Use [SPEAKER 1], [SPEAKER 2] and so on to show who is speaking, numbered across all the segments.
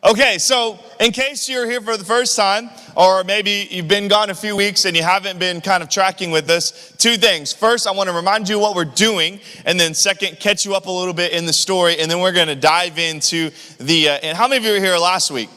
[SPEAKER 1] Okay, so in case you're here for the first time, or maybe you've been gone a few weeks and you haven't been kind of tracking with us, two things. First, I want to remind you what we're doing, and then second, catch you up a little bit in the story, and then we're going to dive into and how many of you were here last week?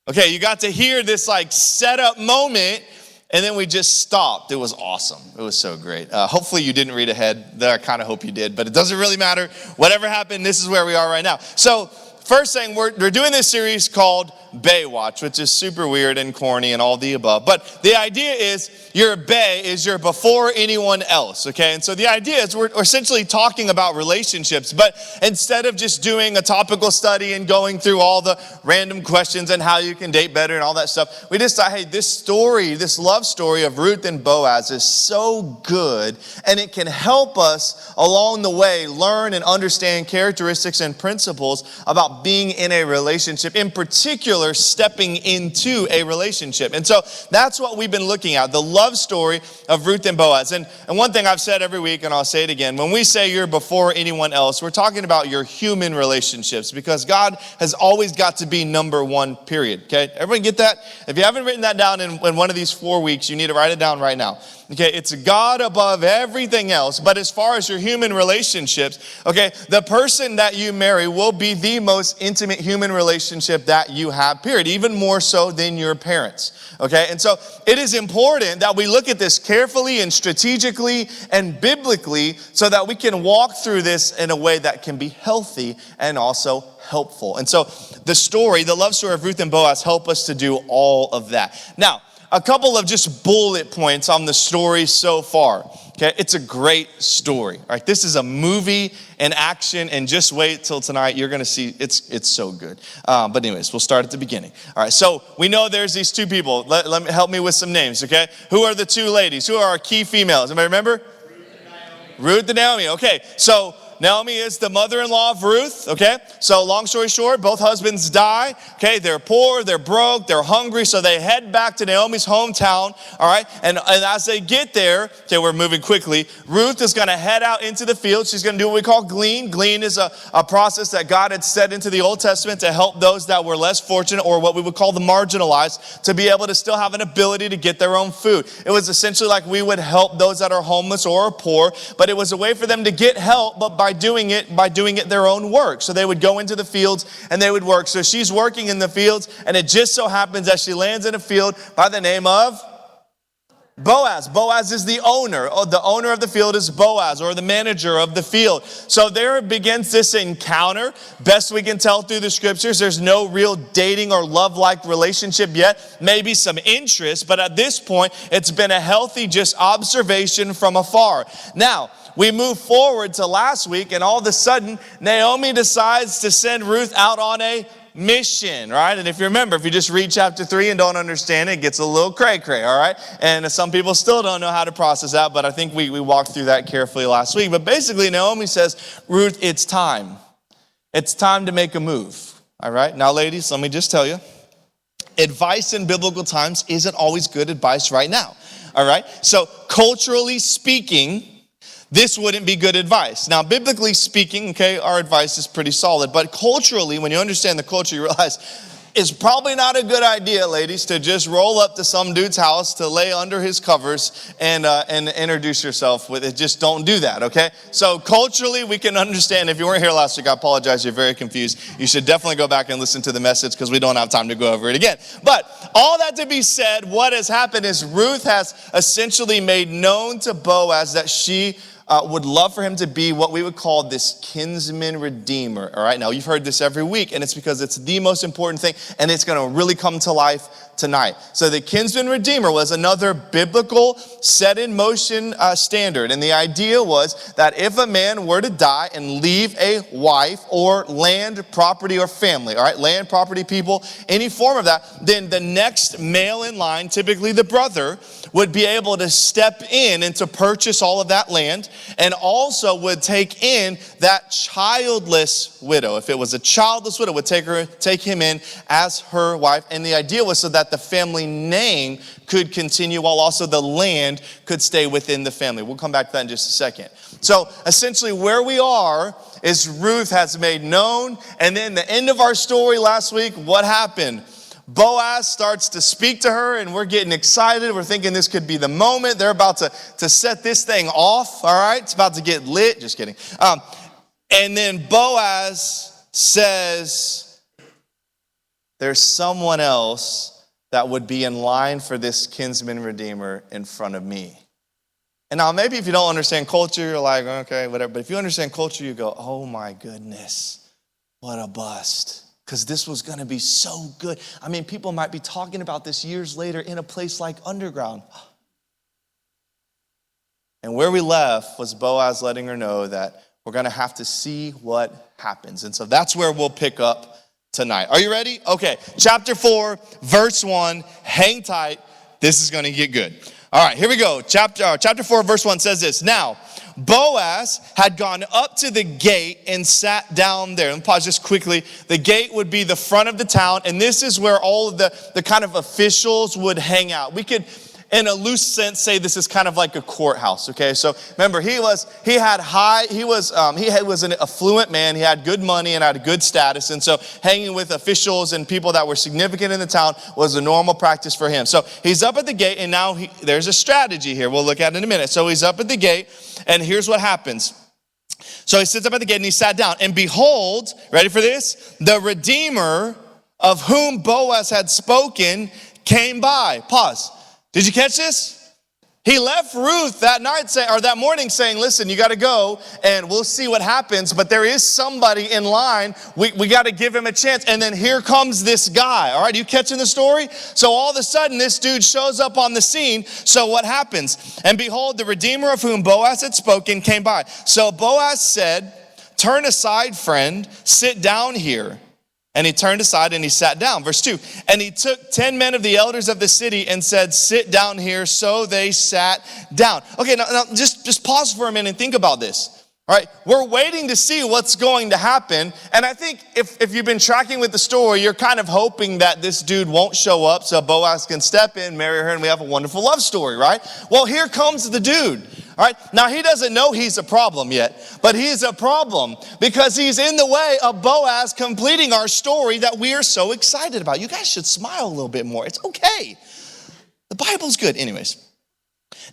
[SPEAKER 1] Okay, you got to hear this like setup moment, and then we just stopped. It was awesome. It was so great. Hopefully you didn't read ahead. I kind of hope you did, but it doesn't really matter. Whatever happened, this is where we are right now. So first thing, we're doing this series called Baewatch, which is super weird and corny and all the above. But the idea is your Bae is your before anyone else, okay? And so the idea is we're essentially talking about relationships, but instead of just doing a topical study and going through all the random questions and how you can date better and all that stuff, we just thought, hey, this story, this love story of Ruth and Boaz is so good, and it can help us along the way learn and understand characteristics and principles about being in a relationship, in particular, stepping into a relationship. And so that's what we've been looking at, the love story of Ruth and Boaz. And one thing I've said every week, and I'll say it again, when we say you're before anyone else, we're talking about your human relationships, because God has always got to be number one, period. Okay, everybody get that? If you haven't written that down in one of these 4 weeks, you need to write it down right now. Okay, it's God above everything else. But as far as your human relationships, okay, the person that you marry will be the most intimate human relationship that you have, period. Even more so than your parents. Okay, and so it is important that we look at this carefully and strategically and biblically so that we can walk through this in a way that can be healthy and also helpful. And so the love story of Ruth and Boaz help us to do all of that. Now, a couple of just bullet points on the story so far. Okay, it's a great story. All right, this is a movie in action, and just wait till tonight. You're going to see it's so good. But anyways, we'll start at the beginning. All right, so we know there's these two people. Let me help me with some names. Okay, who are the two ladies? Who are our key females? Anybody remember? Ruth and Naomi. Okay, so Naomi is the mother-in-law of Ruth, okay? So long story short, both husbands die, okay? They're poor, they're broke, they're hungry, so they head back to Naomi's hometown, all right? And as they get there, okay, we're moving quickly, Ruth is going to head out into the field. She's going to do what we call glean. Glean is a process that God had set into the Old Testament to help those that were less fortunate, or what we would call the marginalized, to be able to still have an ability to get their own food. It was essentially like we would help those that are homeless or poor, but it was a way for them to get help, but by doing it their own work. So they would go into the fields and they would work. So she's working in the fields, and it just so happens that she lands in a field by the name of Boaz. Boaz is the owner. The owner of the field is Boaz, or the manager of the field. So there begins this encounter. Best we can tell through the scriptures, there's no real dating or love-like relationship yet. Maybe some interest, but at this point, it's been a healthy just observation from afar. Now, we move forward to last week, and all of a sudden, Naomi decides to send Ruth out on a mission, right? And if you remember, if you just read chapter 3 and don't understand it, it gets a little cray-cray, all right? And some people still don't know how to process that, but I think we walked through that carefully last week. But basically, Naomi says, Ruth, it's time. It's time to make a move, all right? Now, ladies, let me just tell you, advice in biblical times isn't always good advice right now, all right? So culturally speaking, this wouldn't be good advice. Now, biblically speaking, okay, our advice is pretty solid. But culturally, when you understand the culture, you realize it's probably not a good idea, ladies, to just roll up to some dude's house to lay under his covers and introduce yourself with it. Just don't do that, okay? So culturally, we can understand. If you weren't here last week, I apologize. You're very confused. You should definitely go back and listen to the message, because we don't have time to go over it again. But all that to be said, what has happened is Ruth has essentially made known to Boaz that she would love for him to be what we would call this kinsman redeemer. All right, now you've heard this every week, and it's because it's the most important thing, and it's going to really come to life tonight. So the kinsman redeemer was another biblical set in motion standard, and the idea was that if a man were to die and leave a wife or land, property, or family, all right, land, property, people, any form of that, then the next male in line, typically the brother, would be able to step in and to purchase all of that land and also would take in that childless widow. If it was a childless widow, would take him in as her wife. And the idea was so that the family name could continue while also the land could stay within the family. We'll come back to that in just a second. So essentially where we are is Ruth has made known, and then the end of our story last week, what happened? Boaz starts to speak to her, and we're getting excited. We're thinking this could be the moment. They're about to set this thing off, all right? It's about to get lit. Just kidding. And then Boaz says, there's someone else that would be in line for this kinsman redeemer in front of me. And now maybe if you don't understand culture, you're like, okay, whatever. But if you understand culture, you go, oh my goodness, what a bust. Because this was going to be so good. I mean, people might be talking about this years later in a place like Underground. And where we left was Boaz letting her know that we're going to have to see what happens. And so that's where we'll pick up tonight. Are you ready? Okay, chapter 4, verse 1. Hang tight. This is going to get good. All right, here we go. Chapter 4, verse 1 says this. Now, Boaz had gone up to the gate and sat down there. Let me pause just quickly. The gate would be the front of the town, and this is where all of the kind of officials would hang out. We could, in a loose sense, say this is kind of like a courthouse, okay? So remember, he was an affluent man. He had good money and had a good status, and so hanging with officials and people that were significant in the town was a normal practice for him. So he's up at the gate, and now there's a strategy here. We'll look at it in a minute. So he's up at the gate, and here's what happens. So he sits up at the gate, and he sat down, and behold, ready for this? The Redeemer of whom Boaz had spoken came by. Pause. Did you catch this? He left Ruth that morning saying, listen, you got to go and we'll see what happens. But there is somebody in line. We got to give him a chance. And then here comes this guy. All right, you catching the story? So all of a sudden, this dude shows up on the scene. So what happens? And behold, the Redeemer of whom Boaz had spoken came by. So Boaz said, turn aside, friend, sit down here. And he turned aside and he sat down. Verse 2, and he took 10 men of the elders of the city and said, sit down here. So they sat down. Okay, now just pause for a minute and think about this. All right, we're waiting to see what's going to happen. And I think if you've been tracking with the story, you're kind of hoping that this dude won't show up so Boaz can step in, marry her, and we have a wonderful love story, right? Well, here comes the dude. All right, now he doesn't know he's a problem yet, but he's a problem because he's in the way of Boaz completing our story that we are so excited about. You guys should smile a little bit more. It's okay. The Bible's good. Anyways,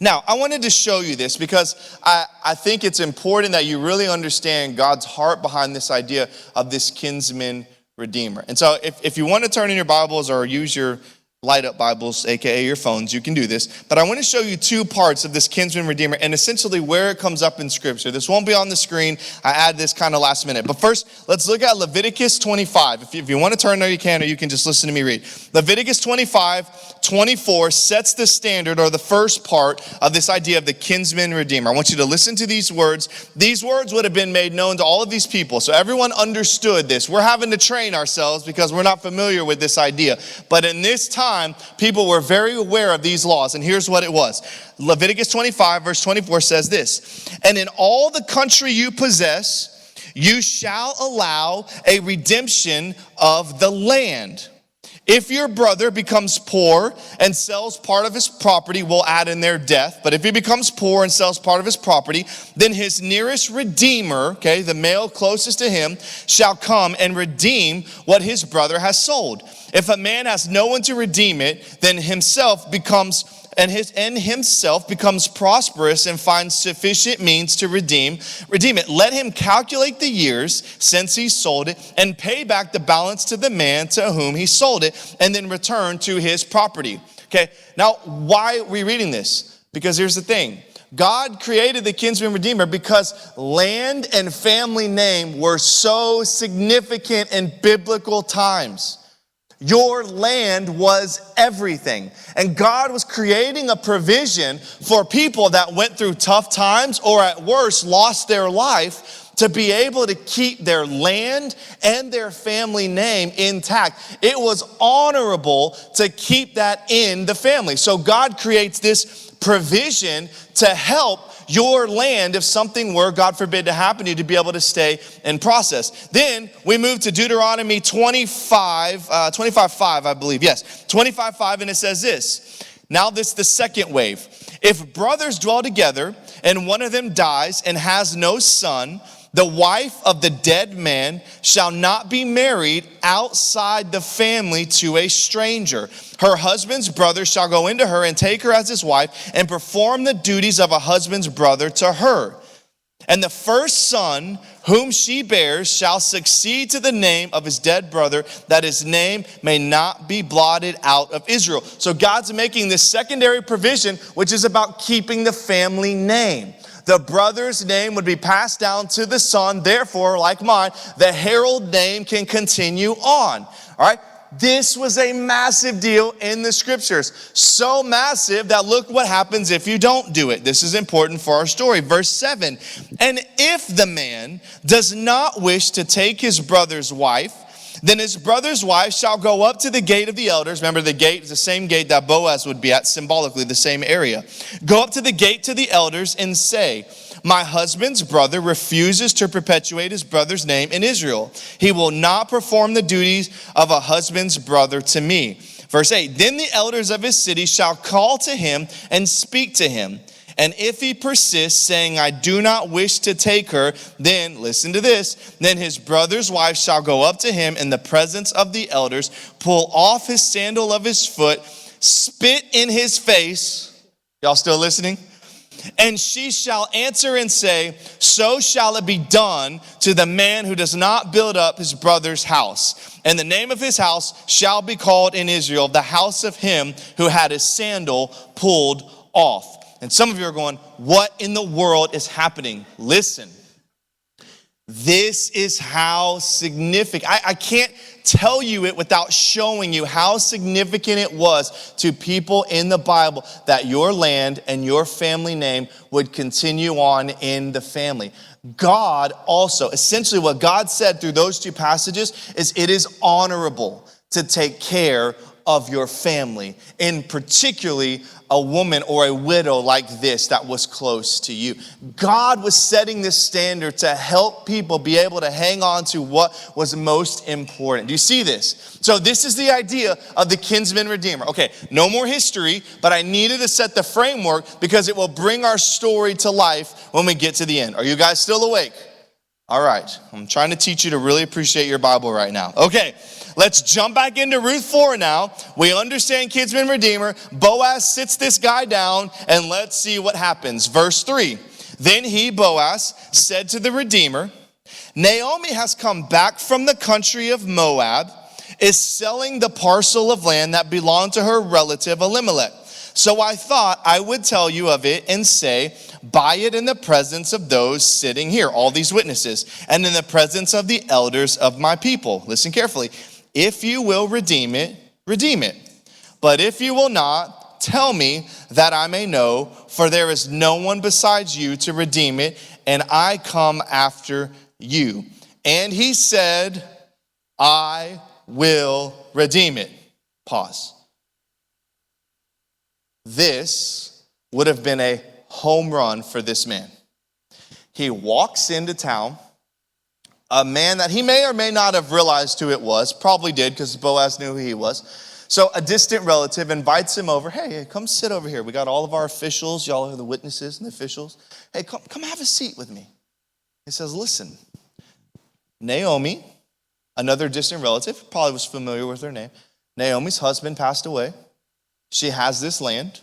[SPEAKER 1] now I wanted to show you this because I think it's important that you really understand God's heart behind this idea of this kinsman redeemer. And so if you want to turn in your Bibles or use your light up Bibles, aka your phones, you can do this. But I want to show you two parts of this kinsman redeemer and essentially where it comes up in Scripture. This won't be on the screen. I add this kind of last minute. But first, let's look at Leviticus 25. If you want to turn there, you can, or you can just listen to me read. Leviticus 25:24 sets the standard, or the first part of this idea of the kinsman redeemer. I want you to listen to these words. These words would have been made known to all of these people, so everyone understood this. We're having to train ourselves because we're not familiar with this idea. But in this time, people were very aware of these laws, and here's what it was. Leviticus 25, verse 24 says this, and in all the country you possess, you shall allow a redemption of the land. If your brother becomes poor and sells part of his property, we'll add in their death, but if he becomes poor and sells part of his property, then his nearest redeemer, okay, the male closest to him, shall come and redeem what his brother has sold. If a man has no one to redeem it, then himself becomes prosperous and finds sufficient means to redeem it. Let him calculate the years since he sold it and pay back the balance to the man to whom he sold it, and then return to his property. Okay, now why are we reading this? Because here's the thing. God created the kinsman redeemer because land and family name were so significant in biblical times. Your land was everything. And God was creating a provision for people that went through tough times or at worst lost their life to be able to keep their land and their family name intact. It was honorable to keep that in the family. So God creates this provision to help your land if something were, God forbid, to happen to you, to be able to stay and process. Then we move to Deuteronomy 25:5, I believe. Yes, 25:5, and it says this. Now this is the second wave. If brothers dwell together and one of them dies and has no son, the wife of the dead man shall not be married outside the family to a stranger. Her husband's brother shall go into her and take her as his wife and perform the duties of a husband's brother to her. And the first son whom she bears shall succeed to the name of his dead brother, that his name may not be blotted out of Israel. So God's making this secondary provision, which is about keeping the family name. The brother's name would be passed down to the son. Therefore, like mine, the herald name can continue on. All right? This was a massive deal in the scriptures. So massive that look what happens if you don't do it. This is important for our story. Verse 7, and if the man does not wish to take his brother's wife, then his brother's wife shall go up to the gate of the elders. Remember, the gate is the same gate that Boaz would be at, symbolically the same area. Go up to the gate to the elders and say, my husband's brother refuses to perpetuate his brother's name in Israel. He will not perform the duties of a husband's brother to me. Verse 8, then the elders of his city shall call to him and speak to him. And if he persists, saying, I do not wish to take her, then, listen to this, then his brother's wife shall go up to him in the presence of the elders, pull off his sandal of his foot, spit in his face. Y'all still listening? And she shall answer and say, so shall it be done to the man who does not build up his brother's house. And the name of his house shall be called in Israel, the house of him who had his sandal pulled off. And some of you are going, what in the world is happening? Listen, this is how significant, I can't tell you it without showing you how significant it was to people in the Bible that your land and your family name would continue on in the family. God also, essentially what God said through those two passages is it is honorable to take care of your family, and particularly a woman or a widow like this that was close to you. God was setting this standard to help people be able to hang on to what was most important. Do you see this? So this is the idea of the kinsman redeemer. Okay, no more history, but I needed to set the framework because it will bring our story to life when we get to the end. Are you guys still awake? All right, I'm trying to teach you to really appreciate your Bible right now. Okay, let's jump back into Ruth 4 now. We understand kinsman redeemer. Boaz sits this guy down, and let's see what happens. Verse 3, then he, Boaz, said to the redeemer, Naomi has come back from the country of Moab, is selling the parcel of land that belonged to her relative Elimelech. So I thought I would tell you of it and say, buy it in the presence of those sitting here, all these witnesses, and in the presence of the elders of my people. Listen carefully. If you will redeem it, redeem it. But if you will not, tell me that I may know, for there is no one besides you to redeem it, and I come after you. And he said, I will redeem it. Pause. This would have been a home run for this man. He walks into town, a man that he may or may not have realized who it was, probably did because Boaz knew who he was. So a distant relative invites him over. Hey, come sit over here. We got all of our officials. Y'all are the witnesses and the officials. Hey, come have a seat with me. He says, listen, Naomi, another distant relative, probably was familiar with her name. Naomi's husband passed away. She has this land.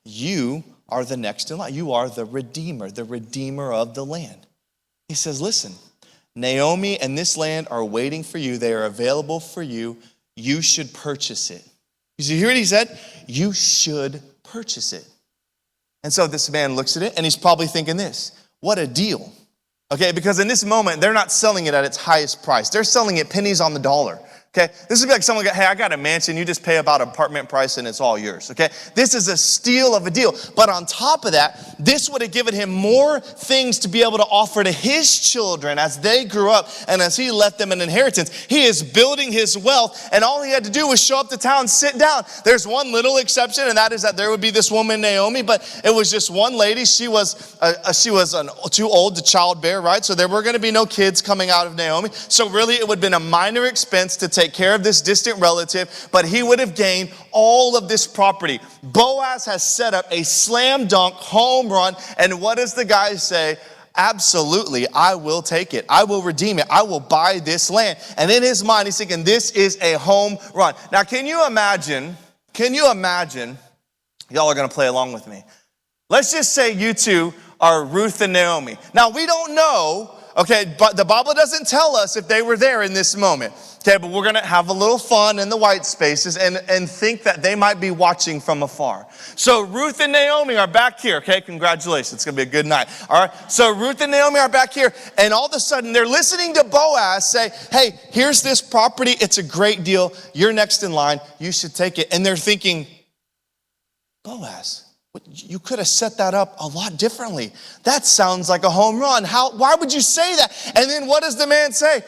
[SPEAKER 1] You are the next in line. You are the redeemer of the land. He says, listen, Naomi and this land are waiting for you. They are available for you. You should purchase it. You hear what he said? You should purchase it. And so this man looks at it and he's probably thinking this, what a deal. Okay, because in this moment, they're not selling it at its highest price. They're selling it pennies on the dollar. Okay, this would be like someone hey, I got a mansion, you just pay about apartment price and it's all yours, okay? This is a steal of a deal. But on top of that, this would have given him more things to be able to offer to his children as they grew up and as he left them an inheritance. He is building his wealth, and all he had to do was show up to town, sit down. There's one little exception, and that is that there would be this woman, Naomi, but it was just one lady. She was too old to childbear, right? So there were going to be no kids coming out of Naomi. So really, it would have been a minor expense to take care of this distant relative, but he would have gained all of this property. Boaz has set up a slam dunk home run, and what does the guy say? Absolutely, I will take it. I will redeem it. I will buy this land. And in his mind, he's thinking, this is a home run. Now, can you imagine, y'all are going to play along with me. Let's just say you two are Ruth and Naomi. Now, we don't know, okay, but the Bible doesn't tell us if they were there in this moment. Okay, but we're going to have a little fun in the white spaces and think that they might be watching from afar. So Ruth and Naomi are back here, okay? Congratulations. It's going to be a good night. All right, so Ruth and Naomi are back here, and all of a sudden they're listening to Boaz say, hey, here's this property. It's a great deal. You're next in line. You should take it. And they're thinking, Boaz, you could have set that up a lot differently. That sounds like a home run. Why would you say that? And then what does the man say?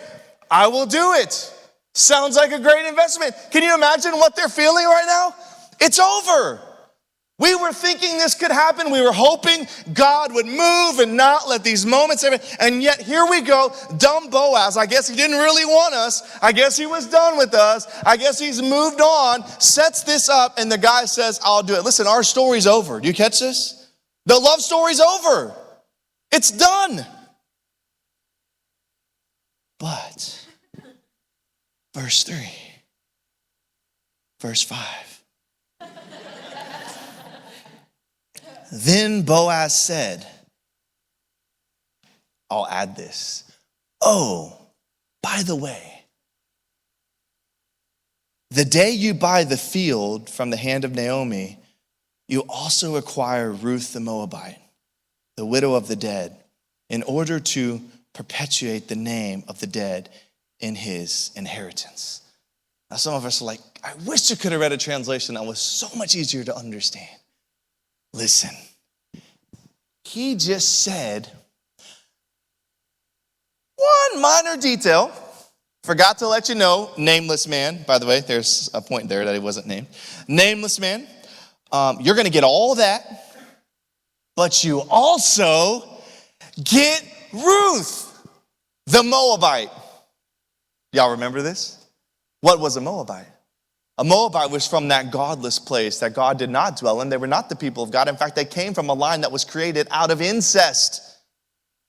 [SPEAKER 1] I will do it. Sounds like a great investment. Can you imagine what they're feeling right now? It's over. We were thinking this could happen. We were hoping God would move and not let these moments happen. And yet here we go. Dumb Boaz. I guess he didn't really want us. I guess he was done with us. I guess he's moved on. Sets this up, and the guy says, I'll do it. Listen, our story's over. Do you catch this? The love story's over. It's done. But Verse 3, verse 5. Then Boaz said, I'll add this. Oh, by the way, the day you buy the field from the hand of Naomi, you also acquire Ruth the Moabite, the widow of the dead, in order to perpetuate the name of the dead in his inheritance. Now some of us are like, I wish you could have read a translation that was so much easier to understand. Listen, he just said one minor detail. Forgot to let you know, nameless man. By the way, there's a point there that he wasn't named. Nameless man, you're gonna get all that, but you also get Ruth, the Moabite. Y'all remember this? What was a Moabite? A Moabite was from that godless place that God did not dwell in. They were not the people of God. In fact, they came from a line that was created out of incest.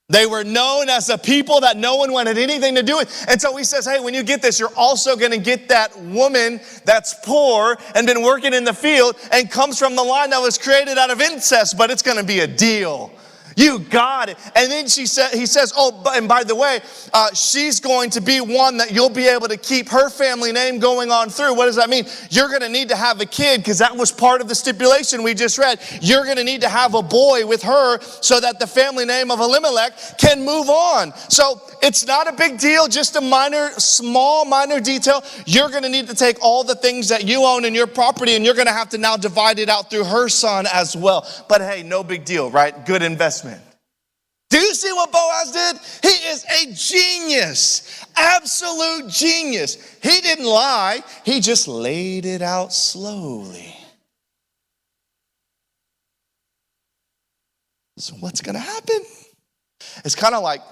[SPEAKER 1] They were known as a people that no one wanted anything to do with. And so he says, hey, when you get this, you're also going to get that woman that's poor and been working in the field and comes from the line that was created out of incest, but it's going to be a deal. You got it. And then he says, oh, and by the way, she's going to be one that you'll be able to keep her family name going on through. What does that mean? You're going to need to have a kid because that was part of the stipulation we just read. You're going to need to have a boy with her so that the family name of Elimelech can move on. So it's not a big deal, just a small minor detail. You're going to need to take all the things that you own in your property and you're going to have to now divide it out through her son as well. But hey, no big deal, right? Good investment. Do you see what Boaz did? He is a genius, absolute genius. He didn't lie. He just laid it out slowly. So what's going to happen? It's kind of like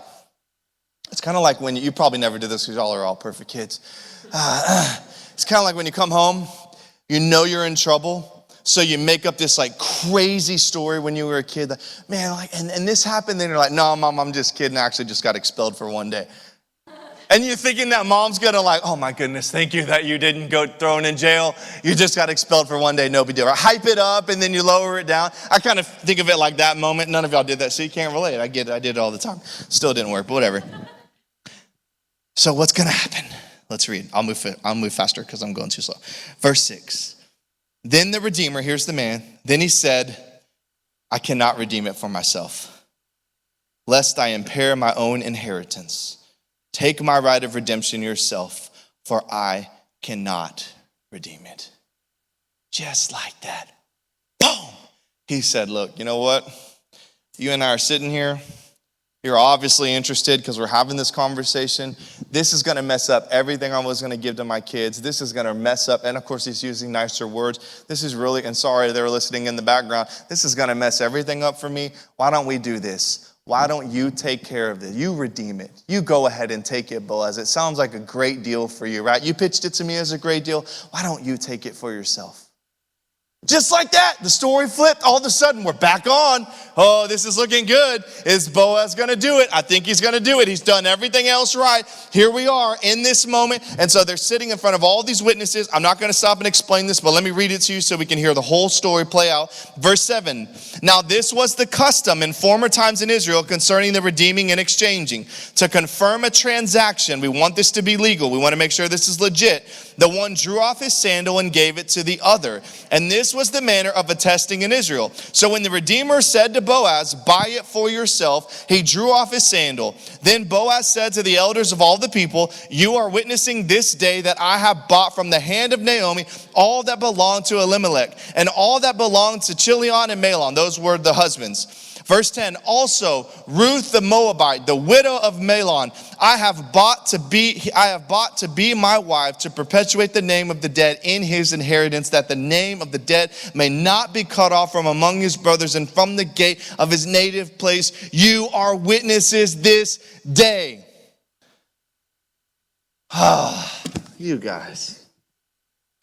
[SPEAKER 1] when you probably never did this because y'all are all perfect kids. It's kind of like when you come home, you know you're in trouble. So you make up this like crazy story when you were a kid. Like, man, like, and this happened. Then you're like, no, Mom, I'm just kidding. I actually just got expelled for one day. And you're thinking that Mom's gonna like, oh my goodness, thank you that you didn't go thrown in jail. You just got expelled for one day, no big deal. Or hype it up and then you lower it down. I kind of think of it like that moment. None of y'all did that, so you can't relate. I get it. I did it all the time. Still didn't work, but whatever. So what's gonna happen? Let's read. I'll move faster because I'm going too slow. Verse 6. Then the Redeemer, here's the man, then he said, I cannot redeem it for myself, lest I impair my own inheritance. Take my right of redemption yourself, for I cannot redeem it. Just like that. Boom. He said, look, you know what? You and I are sitting here. You're obviously interested because we're having this conversation. This is going to mess up everything I was going to give to my kids. This is going to mess up. And of course, he's using nicer words. This is really, and sorry, they were listening in the background. This is going to mess everything up for me. Why don't we do this? Why don't you take care of it? You redeem it. You go ahead and take it, Boaz. It sounds like a great deal for you, right? You pitched it to me as a great deal. Why don't you take it for yourself? Just like that, the story flipped. All of a sudden, we're back on. Oh, this is looking good. Is Boaz going to do it? I think he's going to do it. He's done everything else right. Here we are in this moment. And so they're sitting in front of all these witnesses. I'm not going to stop and explain this, but let me read it to you so we can hear the whole story play out. Verse 7. Now this was the custom in former times in Israel concerning the redeeming and exchanging. To confirm a transaction, we want this to be legal. We want to make sure this is legit. The one drew off his sandal and gave it to the other. And this was the manner of attesting in Israel. So when the Redeemer said to Boaz, buy it for yourself, he drew off his sandal. Then Boaz said to the elders of all the people, you are witnessing this day that I have bought from the hand of Naomi all that belonged to Elimelech and all that belonged to Chilion and Mahlon. Those were the husbands. Verse 10, also Ruth the Moabite, the widow of Mahlon, I have bought to be my wife to perpetuate the name of the dead in his inheritance, that the name of the dead may not be cut off from among his brothers and from the gate of his native place. You are witnesses this day. You guys,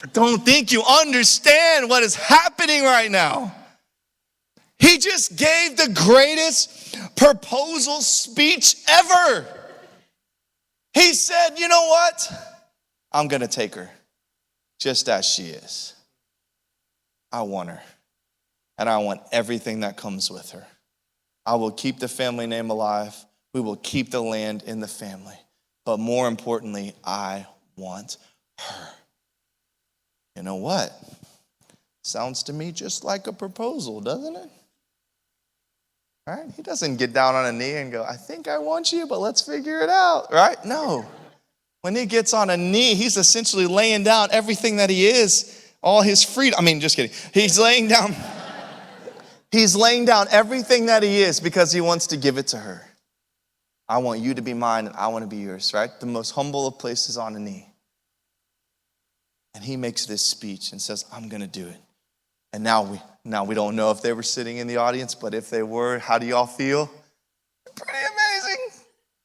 [SPEAKER 1] I don't think you understand what is happening right now. He just gave the greatest proposal speech ever. He said, you know what? I'm going to take her just as she is. I want her. And I want everything that comes with her. I will keep the family name alive. We will keep the land in the family. But more importantly, I want her. You know what? Sounds to me just like a proposal, doesn't it? Right? He doesn't get down on a knee and go, I think I want you, but let's figure it out, right? No. When he gets on a knee, he's essentially laying down everything that he is, all his freedom. I mean, just kidding. He's laying down everything that he is because he wants to give it to her. I want you to be mine and I want to be yours, right? The most humble of places on a knee. And he makes this speech and says, I'm going to do it. And now we don't know if they were sitting in the audience, but if they were, how do y'all feel? Pretty amazing.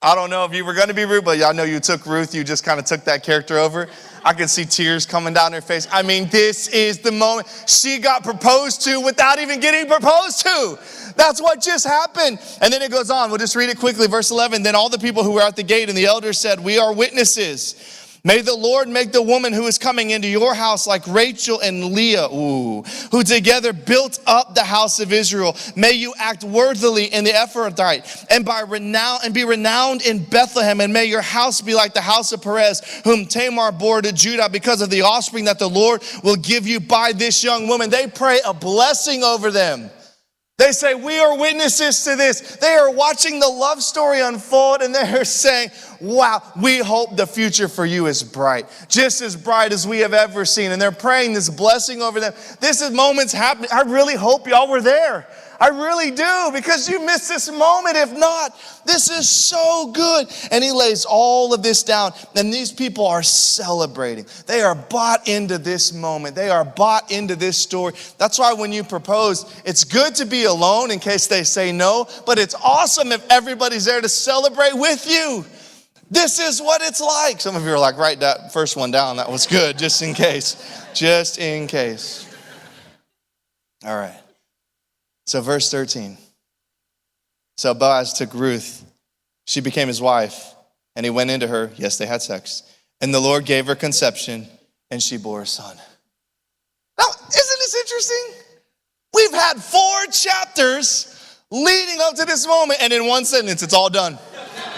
[SPEAKER 1] I don't know if you were going to be Ruth, but y'all know you took Ruth. You just kind of took that character over. I can see tears coming down her face. I mean, this is the moment. She got proposed to without even getting proposed to. That's what just happened. And then it goes on. We'll just read it quickly. Verse 11. Then all the people who were at the gate and the elders said, we are witnesses. May the Lord make the woman who is coming into your house like Rachel and Leah, who together built up the house of Israel. May you act worthily in the Ephrathite and be renowned in Bethlehem. And may your house be like the house of Perez, whom Tamar bore to Judah, because of the offspring that the Lord will give you by this young woman. They pray a blessing over them. They say, we are witnesses to this. They are watching the love story unfold and they're saying, wow, we hope the future for you is bright. Just as bright as we have ever seen. And they're praying this blessing over them. This is moments happening. I really hope y'all were there. I really do, because you missed this moment. If not, this is so good. And he lays all of this down. And these people are celebrating. They are bought into this moment. They are bought into this story. That's why when you propose, it's good to be alone in case they say no. But it's awesome if everybody's there to celebrate with you. This is what it's like. Some of you are like, write that first one down. That was good, just in case. Just in case. All right. So verse 13. So Boaz took Ruth. She became his wife, and he went into her. Yes, they had sex. And the Lord gave her conception, and she bore a son. Now, isn't this interesting? We've had 4 chapters leading up to this moment, and in one sentence, it's all done.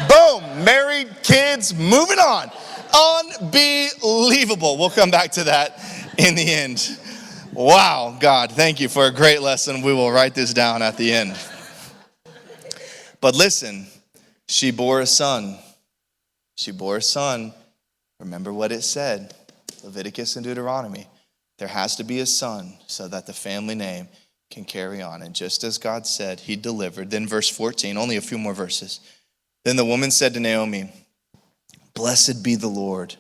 [SPEAKER 1] Boom, married, kids, moving on. Unbelievable. We'll come back to that in the end. Wow, God, thank you for a great lesson. We will write this down at the end. But listen, she bore a son. She bore a son. Remember what it said, Leviticus and Deuteronomy. There has to be a son so that the family name can carry on. And just as God said, he delivered. Then verse 14, only a few more verses. Then the woman said to Naomi, blessed be the Lord,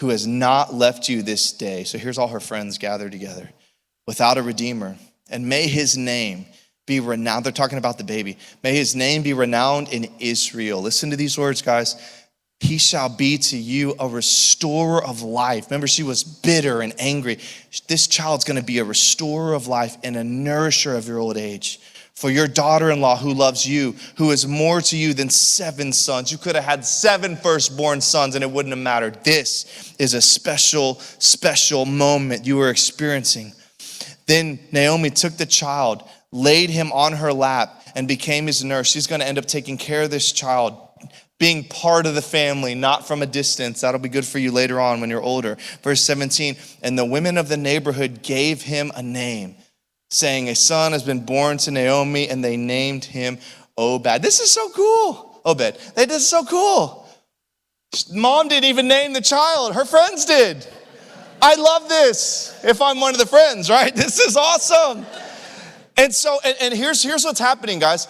[SPEAKER 1] who has not left you this day. So here's all her friends gathered together, without a redeemer. And may his name be renowned. They're talking about the baby. May his name be renowned in Israel. Listen to these words, guys. He shall be to you a restorer of life. Remember, she was bitter and angry. This child's going to be a restorer of life and a nourisher of your old age. For your daughter-in-law who loves you, who is more to you than 7 sons. You could have had 7 firstborn sons and it wouldn't have mattered. This is a special, special moment you are experiencing. Then Naomi took the child, laid him on her lap, and became his nurse. She's going to end up taking care of this child, being part of the family, not from a distance. That'll be good for you later on when you're older. Verse 17, and the women of the neighborhood gave him a name, saying, a son has been born to Naomi, and they named him Obed. This is so cool. Obed. This is so cool. Mom didn't even name the child. Her friends did. I love this. If I'm one of the friends, right? This is awesome. And so, and here's what's happening, guys.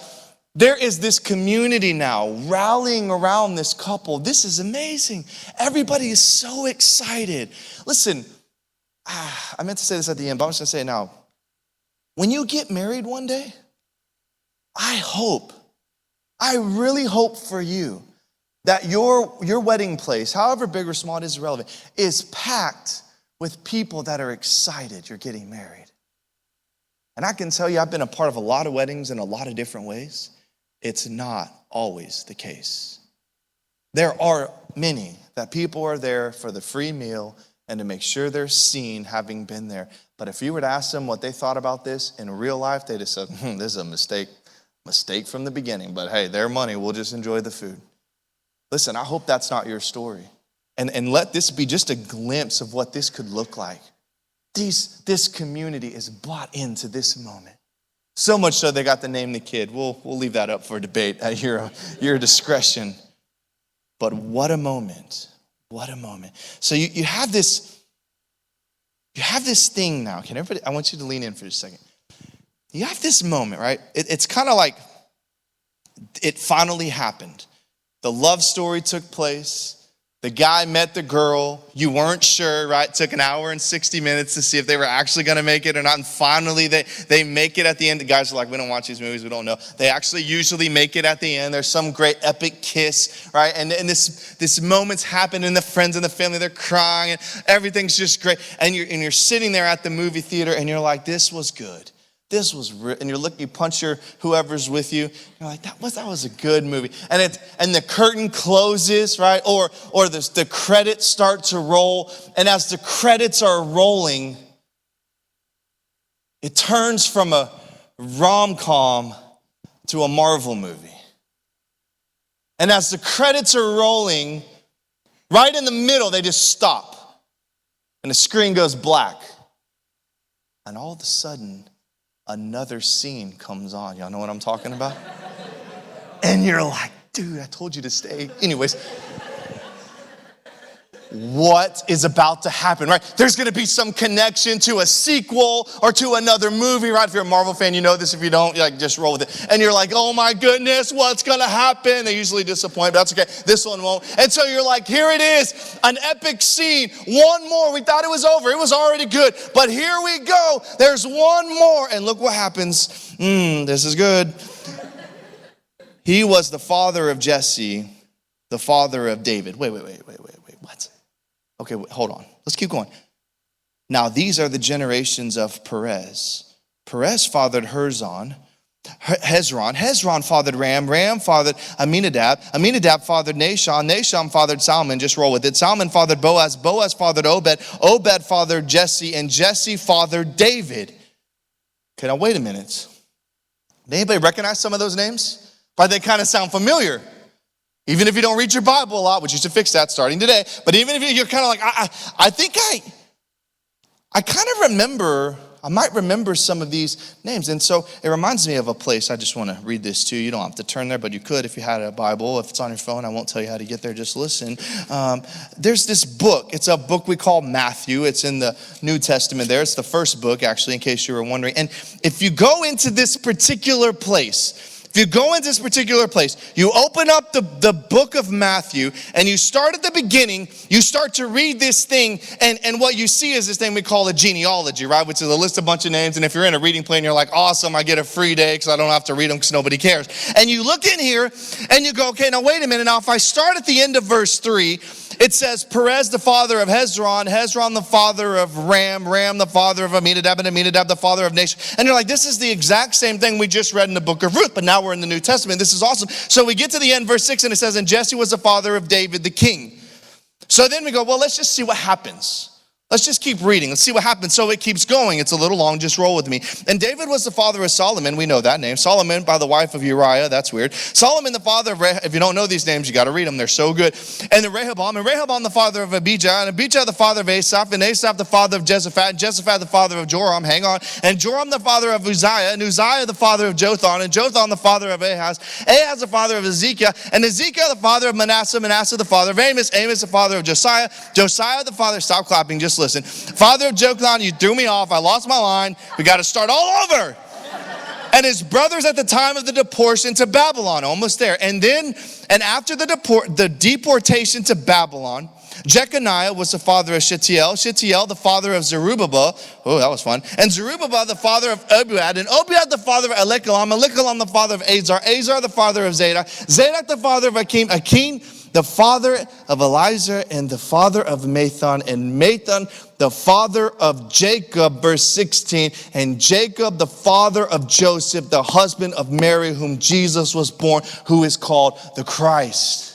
[SPEAKER 1] There is this community now rallying around this couple. This is amazing. Everybody is so excited. Listen, I meant to say this at the end, but I'm just going to say it now. When you get married one day, I really hope for you that your wedding place, however big or small it is irrelevant, is packed with people that are excited you're getting married. And I can tell you, I've been a part of a lot of weddings in a lot of different ways. It's not always the case. There are many that people are there for the free meal and to make sure they're seen having been there. But if you were to ask them what they thought about this in real life, they just said, this is a mistake from the beginning. But hey, their money, we'll just enjoy the food. Listen, I hope that's not your story. And let this be just a glimpse of what this could look like. This community is bought into this moment. So much so they got to name the kid. We'll leave that up for debate at your discretion. But what a moment. What a moment. So you have this thing now. Can everybody, I want you to lean in for just a second. You have this moment, right? It's kind of like it finally happened. The love story took place. The guy met the girl. You weren't sure, right? It took an hour and 60 minutes to see if they were actually going to make it or not. And finally, they make it at the end. The guys are like, we don't watch these movies. We don't know. They actually usually make it at the end. There's some great epic kiss, right? And this moment's happened, and the friends and the family, they're crying, and everything's just great. And you're sitting there at the movie theater, and you're like, this was good. This was real. And you punch whoever's with you. You're like, that was a good movie. And the curtain closes, right? Or the credits start to roll. And as the credits are rolling, it turns from a rom-com to a Marvel movie. And as the credits are rolling, right in the middle, they just stop. And the screen goes black. And all of a sudden, another scene comes on. Y'all know what I'm talking about? And you're like, dude, I told you to stay. Anyways, what is about to happen, right? There's going to be some connection to a sequel or to another movie, right? If you're a Marvel fan, you know this. If you don't, just roll with it. And you're like, oh my goodness, what's going to happen? They usually disappoint, but that's okay. This one won't. And so you're like, here it is, an epic scene. One more. We thought it was over. It was already good. But here we go. There's one more. And look what happens. This is good. He was the father of Jesse, the father of David. Wait. What? Okay, hold on. Let's keep going. Now, these are the generations of Perez. Perez fathered Hezron. Hezron fathered Ram. Ram fathered Aminadab. Aminadab fathered Nahshon. Nahshon fathered Salmon. Just roll with it. Salmon fathered Boaz. Boaz fathered Obed. Obed fathered Jesse. And Jesse fathered David. Okay, now wait a minute. Did anybody recognize some of those names? But they kind of sound familiar. Even if you don't read your Bible a lot, which you should fix that starting today. But even if you're kind of like, I think I kind of remember, I might remember some of these names. And so it reminds me of a place. I just want to read this to you. You don't have to turn there, but you could if you had a Bible. If it's on your phone, I won't tell you how to get there. Just listen. There's this book. It's a book we call Matthew. It's in the New Testament there. It's the first book, actually, in case you were wondering. And if you go into this particular place, you open up the book of Matthew and you start at the beginning, you start to read this thing, and what you see is this thing we call a genealogy, right? Which is a list of a bunch of names, and if you're in a reading plan, you're like, awesome, I get a free day because I don't have to read them because nobody cares. And you look in here and you go, okay, now wait a minute. Now if I start at the end of verse 3, it says Perez the father of Hezron, Hezron the father of Ram, Ram the father of Aminadab, and Aminadab the father of Nahshon. And you're like, this is the exact same thing we just read in the book of Ruth, but now we're in the New Testament. This is awesome. So we get to the end, verse 6, and it says, and Jesse was the father of David the king. So then we go, well, let's just see what happens. Let's just keep reading. Let's see what happens. So it keeps going. It's a little long. Just roll with me. And David was the father of Solomon. We know that name. Solomon by the wife of Uriah. That's weird. Solomon the father of if you don't know these names, you got to read them. They're so good. And then Rehoboam. And Rehoboam the father of Abijah. And Abijah the father of Asaph. And Asaph the father of Jezaphat. And Jezaphat the father of Joram. Hang on. And Joram the father of Uzziah. And Uzziah the father of Jotham. And Jotham the father of Ahaz. Ahaz the father of Ezekiel. And Ezekiel the father of Manasseh. Manasseh the father of Amos. Amos the father of Josiah. Josiah the father, stop clapping, just listen. Father of Jotham, you threw me off. I lost my line. We got to start all over. And his brothers at the time of the deportation to Babylon, almost there. And after the deportation to Babylon, Jeconiah was the father of Shealtiel. Shealtiel, the father of Zerubbabel. Oh, that was fun. And Zerubbabel, the father of Obiad. And Obiad, the father of Elikalam. Elikalam, the father of Azar. Azar, the father of Zadok. Zadok, the father of Akim. Akim, the father of Eliezer, and the father of Mathan, and Mathan, the father of Jacob, verse 16, and Jacob, the father of Joseph, the husband of Mary, whom Jesus was born, who is called the Christ.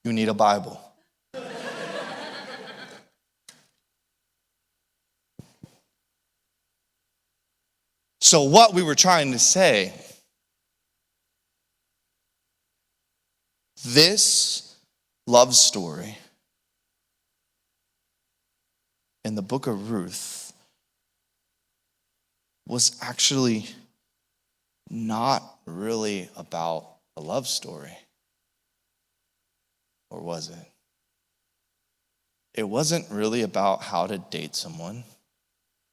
[SPEAKER 1] You need a Bible. So what we were trying to say, this love story in the book of Ruth was actually not really about a love story. Or was it? It wasn't really about how to date someone.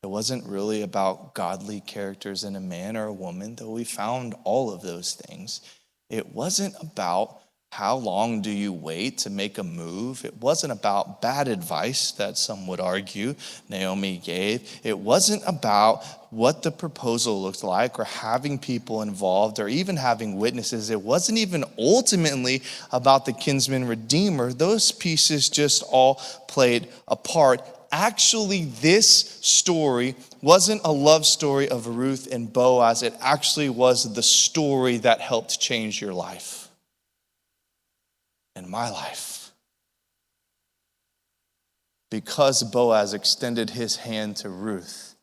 [SPEAKER 1] It wasn't really about godly characters in a man or a woman, though we found all of those things. It wasn't about how long do you wait to make a move. It wasn't about bad advice that some would argue Naomi gave. It wasn't about what the proposal looked like or having people involved or even having witnesses. It wasn't even ultimately about the kinsman redeemer. Those pieces just all played a part. Actually, this story wasn't a love story of Ruth and Boaz. It actually was the story that helped change your life and my life. Because Boaz extended his hand to Ruth,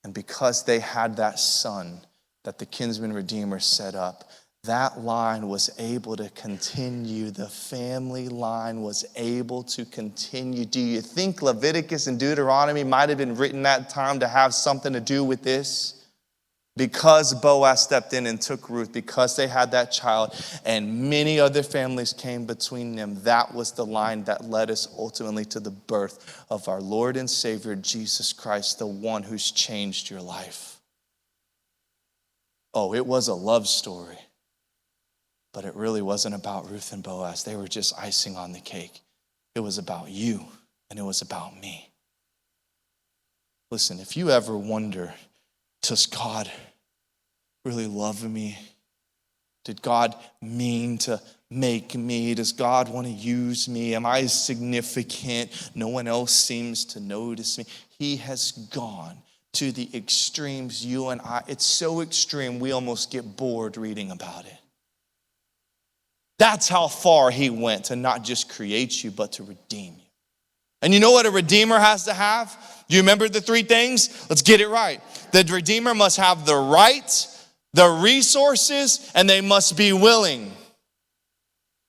[SPEAKER 1] and because they had that son that the kinsman redeemer set up, that line was able to continue. The family line was able to continue. Do you think Leviticus and Deuteronomy might have been written that time to have something to do with this? Because Boaz stepped in and took Ruth, because they had that child, and many other families came between them, that was the line that led us ultimately to the birth of our Lord and Savior, Jesus Christ, the one who's changed your life. Oh, it was a love story. But it really wasn't about Ruth and Boaz. They were just icing on the cake. It was about you, and it was about me. Listen, if you ever wonder, does God really love me? Did God mean to make me? Does God want to use me? Am I significant? No one else seems to notice me. He has gone to the extremes, you and I. It's so extreme, we almost get bored reading about it. That's how far he went to not just create you, but to redeem you. And you know what a redeemer has to have? Do you remember the three things? Let's get it right. The redeemer must have the right, the resources, and they must be willing.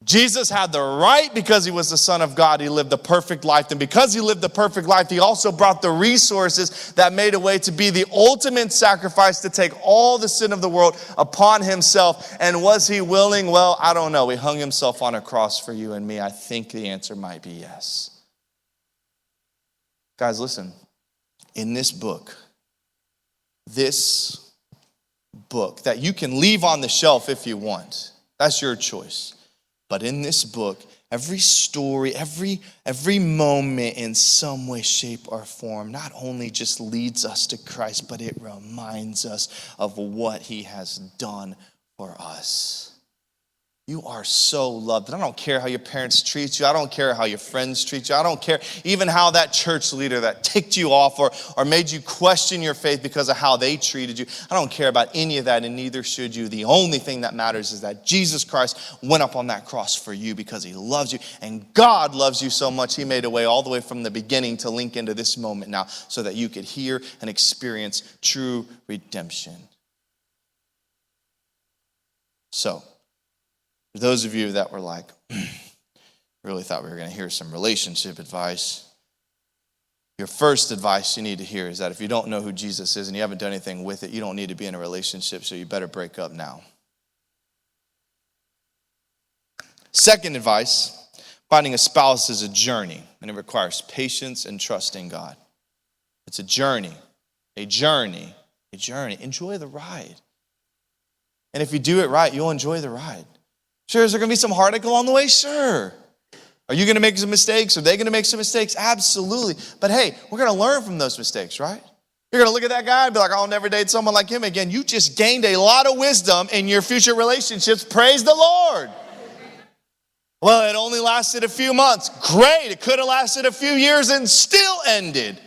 [SPEAKER 1] Jesus had the right because he was the Son of God. He lived the perfect life. And because he lived the perfect life, he also brought the resources that made a way to be the ultimate sacrifice to take all the sin of the world upon himself. And was he willing? Well, I don't know. He hung himself on a cross for you and me. I think the answer might be yes. Guys, listen. In this book that you can leave on the shelf if you want. That's your choice. But in this book, every story, every moment in some way, shape, or form not only just leads us to Christ, but it reminds us of what he has done for us. You are so loved. And I don't care how your parents treat you. I don't care how your friends treat you. I don't care even how that church leader that ticked you off or made you question your faith because of how they treated you. I don't care about any of that, and neither should you. The only thing that matters is that Jesus Christ went up on that cross for you because he loves you. And God loves you so much, he made a way all the way from the beginning to link into this moment now so that you could hear and experience true redemption. So, for those of you that were like, really thought we were going to hear some relationship advice, your first advice you need to hear is that if you don't know who Jesus is and you haven't done anything with it, you don't need to be in a relationship, so you better break up now. Second advice, finding a spouse is a journey, and it requires patience and trust in God. It's a journey. Enjoy the ride. And if you do it right, you'll enjoy the ride. Sure, is there going to be some heartache along the way? Sure. Are you going to make some mistakes? Are they going to make some mistakes? Absolutely. But hey, we're going to learn from those mistakes, right? You're going to look at that guy and be like, I'll never date someone like him again. You just gained a lot of wisdom in your future relationships. Praise the Lord. Well, it only lasted a few months. Great. It could have lasted a few years and still ended.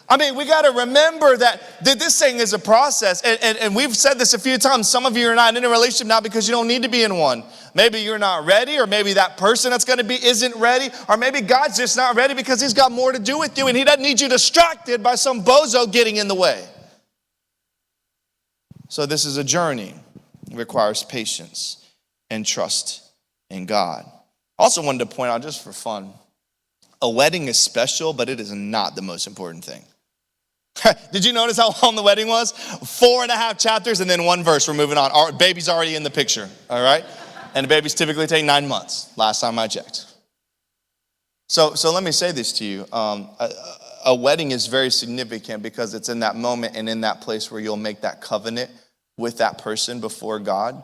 [SPEAKER 1] I mean, we got to remember that this thing is a process. And we've said this a few times. Some of you are not in a relationship now because you don't need to be in one. Maybe you're not ready, or maybe that person that's going to be isn't ready, or maybe God's just not ready because he's got more to do with you and he doesn't need you distracted by some bozo getting in the way. So this is a journey. It requires patience and trust in God. I also wanted to point out, just for fun, a wedding is special, but it is not the most important thing. Did you notice how long the wedding was? 4.5 chapters and then one verse. We're moving on. Our baby's already in the picture, all right? And the babies typically take 9 months, last time I checked. So let me say this to you. A wedding is very significant because it's in that moment and in that place where you'll make that covenant with that person before God.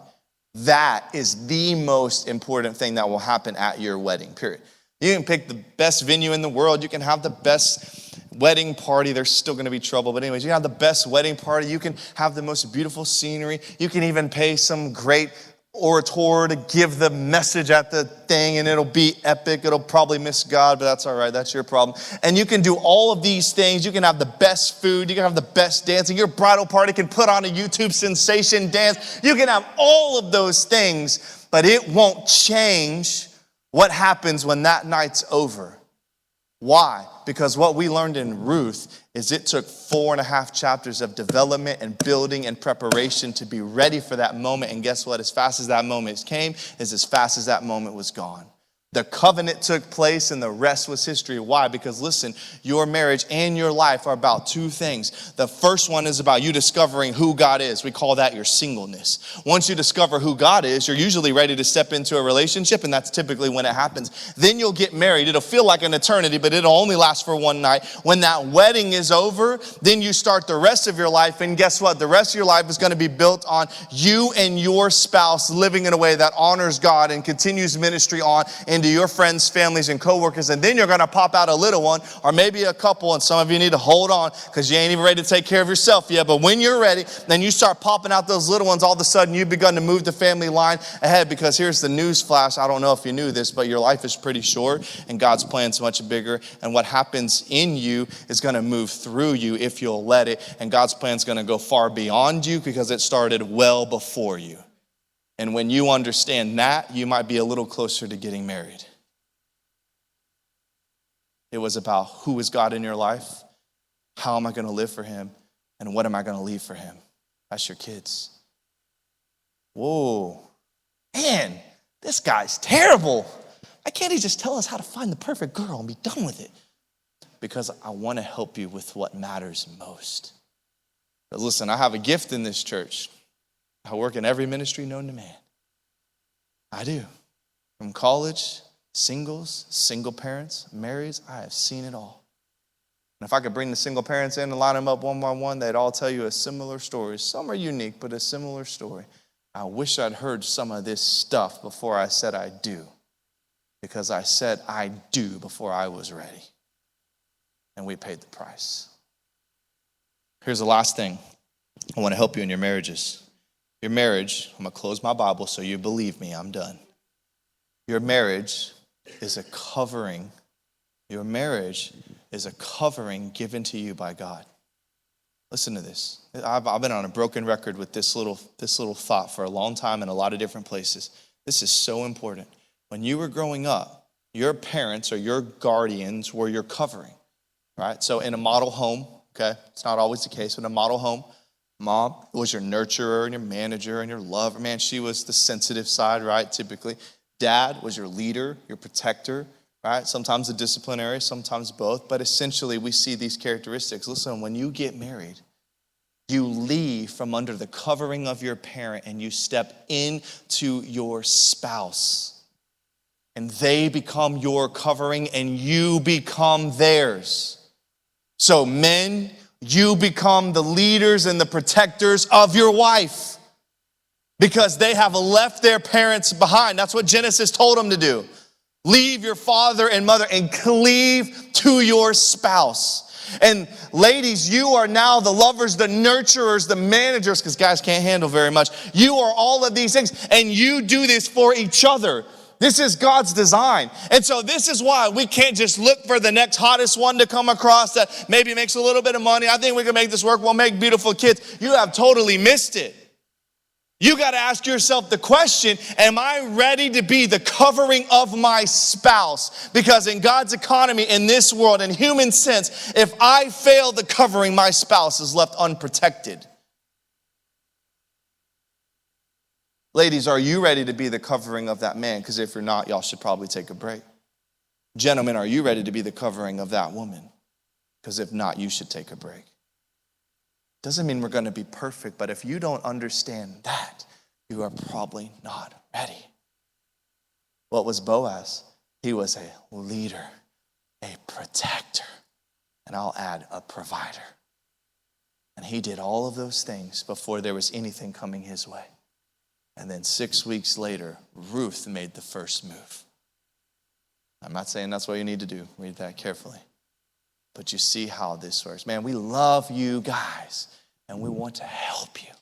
[SPEAKER 1] That is the most important thing that will happen at your wedding, period. You can pick the best venue in the world. You can have the best wedding party. There's still going to be trouble. But anyways, you can have the best wedding party. You can have the most beautiful scenery. You can even pay some great orator to give the message at the thing, and it'll be epic. It'll probably miss God, but that's all right. That's your problem. And you can do all of these things. You can have the best food. You can have the best dancing. Your bridal party can put on a YouTube sensation dance. You can have all of those things, but it won't change what happens when that night's over. Why? Because what we learned in Ruth is it took 4.5 chapters of development and building and preparation to be ready for that moment. And guess what? As fast as that moment came, is as fast as that moment was gone. The covenant took place and the rest was history. Why? Because listen, your marriage and your life are about two things. The first one is about you discovering who God is. We call that your singleness. Once you discover who God is, you're usually ready to step into a relationship, and that's typically when it happens. Then you'll get married. It'll feel like an eternity, but it'll only last for one night. When that wedding is over, then you start the rest of your life, and guess what? The rest of your life is going to be built on you and your spouse living in a way that honors God and continues ministry on into your friends, families, and coworkers, and then you're going to pop out a little one, or maybe a couple, and some of you need to hold on because you ain't even ready to take care of yourself yet, but when you're ready, then you start popping out those little ones. All of a sudden, you've begun to move the family line ahead, because here's the news flash. I don't know if you knew this, but your life is pretty short, and God's plan's much bigger, and what happens in you is going to move through you if you'll let it, and God's plan's going to go far beyond you because it started well before you. And when you understand that, you might be a little closer to getting married. It was about who is God in your life, how am I going to live for him, and what am I going to leave for him? That's your kids. Whoa, man, this guy's terrible. Why can't he just tell us how to find the perfect girl and be done with it? Because I want to help you with what matters most. But listen, I have a gift in this church. I work in every ministry known to man. I do. From college, singles, single parents, marrieds, I have seen it all. And if I could bring the single parents in and line them up one by one, they'd all tell you a similar story. Some are unique, but a similar story. I wish I'd heard some of this stuff before I said I do. Because I said I do before I was ready. And we paid the price. Here's the last thing. I want to help you in your marriages. Your marriage, I'm going to close my Bible so you believe me, I'm done. Your marriage is a covering. Your marriage is a covering given to you by God. Listen to this. I've been on a broken record with this little thought for a long time in a lot of different places. This is so important. When you were growing up, your parents or your guardians were your covering, right? So in a model home, okay, it's not always the case, but in a model home, mom was your nurturer and your manager and your lover. Man, she was the sensitive side, right, typically. Dad was your leader, your protector, right? Sometimes the disciplinary, sometimes both. But essentially, we see these characteristics. Listen, when you get married, you leave from under the covering of your parent and you step into your spouse. And they become your covering and you become theirs. So men, you become the leaders and the protectors of your wife because they have left their parents behind. That's what Genesis told them to do. Leave your father and mother and cleave to your spouse. And ladies, you are now the lovers, the nurturers, the managers, because guys can't handle very much. You are all of these things, and you do this for each other. This is God's design. And so this is why we can't just look for the next hottest one to come across that maybe makes a little bit of money. I think we can make this work. We'll make beautiful kids. You have totally missed it. You got to ask yourself the question, am I ready to be the covering of my spouse? Because in God's economy, in this world, in human sense, if I fail the covering, my spouse is left unprotected. Ladies, are you ready to be the covering of that man? Because if you're not, y'all should probably take a break. Gentlemen, are you ready to be the covering of that woman? Because if not, you should take a break. Doesn't mean we're going to be perfect, but if you don't understand that, you are probably not ready. What was Boaz? He was a leader, a protector, and I'll add a provider. And he did all of those things before there was anything coming his way. And then 6 weeks later, Ruth made the first move. I'm not saying that's what you need to do. Read that carefully. But you see how this works. Man, we love you guys, and we want to help you.